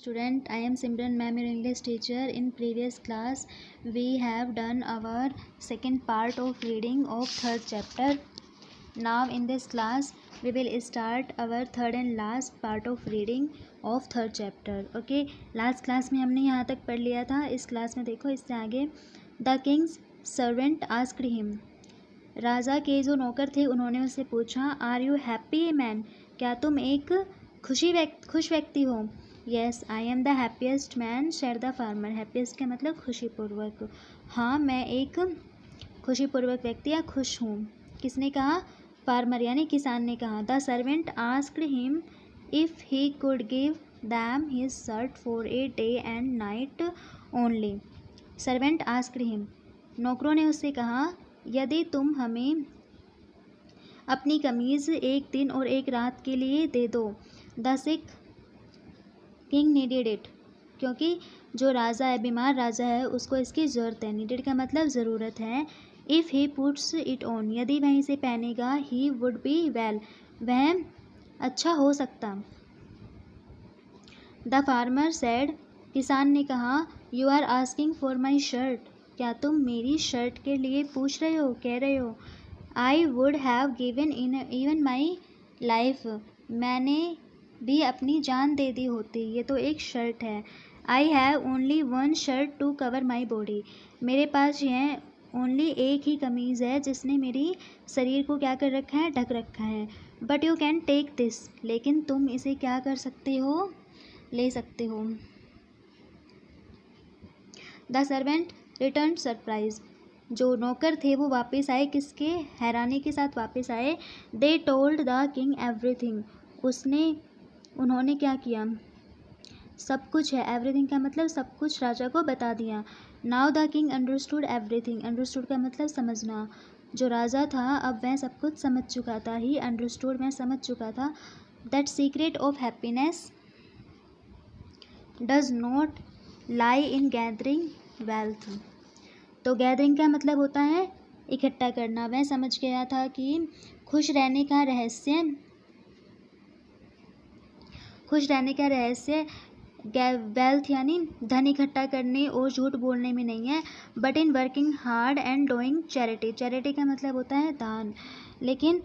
Student, I am Simran ma'am, your English teacher. In previous class we have done our second part of reading of third chapter. Now in this class we will start our third and last part of reading of third chapter. Okay, last class में हमने यहाँ तक पढ़ लिया था. इस class में देखो इससे आगे. The king's servant asked him. राजा के जो नौकर थे उन्होंने उससे पूछा, आर यू हैप्पी मैन, क्या तुम एक खुश व्यक्ति हो. Yes I am the happiest man share the farmer. Happiest का मतलब खुशीपूर्वक. हाँ मैं एक खुशीपूर्वक व्यक्ति या खुश हूँ. किसने कहा? फार्मर यानी किसान ने कहा. The servant asked him if he could give them his shirt for a day and night only. Servant asked him, नौकरों ने उससे कहा, यदि तुम हमें अपनी कमीज़ एक दिन और एक रात के लिए दे दो. The sick king needed it, क्योंकि जो राजा है, बीमार राजा है, उसको इसकी ज़रूरत है. नीडेड का मतलब ज़रूरत है. If he puts it on, यदि वह इसे पहनेगा, ही वुड बी वेल, वह अच्छा हो सकता. द फार्मर सेड, किसान ने कहा, you are asking for my shirt, क्या तुम मेरी शर्ट के लिए पूछ रहे हो, कह रहे हो. I would have given even my life, मैंने भी अपनी जान दे दी होती. ये तो एक शर्ट है. I have only one shirt to cover my body, मेरे पास यह ओनली एक ही कमीज़ है जिसने मेरी शरीर को क्या कर रखा है, ढक रखा है. But you can take this, लेकिन तुम इसे क्या कर सकते हो, ले सकते हो. द सर्वेंट रिटर्न सरप्राइज, जो नौकर थे वो वापस आए, किसके? हैरानी के साथ वापस आए. They told the king everything, उन्होंने क्या किया? सब कुछ है. एवरीथिंग का मतलब सब कुछ राजा को बता दिया. Now the king understood everything, understood का मतलब समझना. जो राजा था अब वह सब कुछ समझ चुका था. ही अंडरस्टूड, मैं समझ चुका था. That secret of happiness does not lie in gathering wealth. तो गैदरिंग का मतलब होता है इकट्ठा करना. वह समझ गया था कि खुश रहने का रहस्य वेल्थ यानी धन इकट्ठा करने और झूठ बोलने में नहीं है, but in working hard and doing charity. Charity का मतलब होता है दान. लेकिन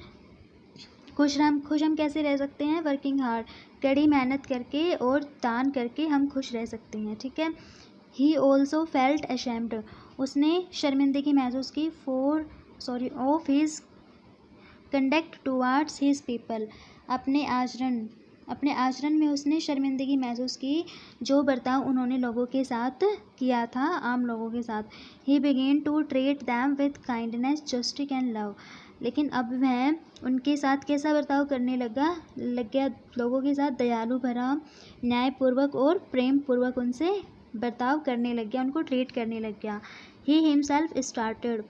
खुश हम कैसे रह सकते हैं? वर्किंग हार्ड, कड़ी मेहनत करके और दान करके हम खुश रह सकते हैं. ठीक है. ही ऑल्सो फेल्ट अशेम्ड, उसने शर्मिंदगी महसूस की. Of his conduct towards his people, अपने आचरण में उसने शर्मिंदगी महसूस की, जो बर्ताव उन्होंने लोगों के साथ किया था, आम लोगों के साथ. He began to treat them with kindness, justice and love, लेकिन अब वह उनके साथ कैसा बर्ताव करने लग गया? लोगों के साथ दयालु भरा, न्यायपूर्वक और प्रेम पूर्वक उनसे बर्ताव करने लग गया, उनको ट्रीट करने लग गया. ही हिमसेल्फ स्टार्टेड,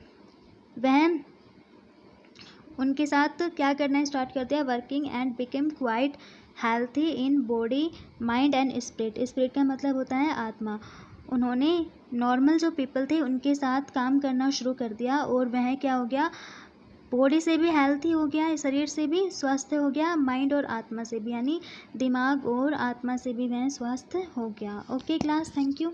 वह उनके साथ क्या करना स्टार्ट कर दिया? Working and became quite healthy in body mind and spirit. Spirit का मतलब होता है आत्मा. उन्होंने नॉर्मल जो पीपल थे उनके साथ काम करना शुरू कर दिया और वह क्या हो गया? बॉडी से भी हेल्थी हो गया, शरीर से भी स्वस्थ हो गया, माइंड और आत्मा से भी, यानी दिमाग और आत्मा से भी वह स्वस्थ हो गया. Okay class, thank you.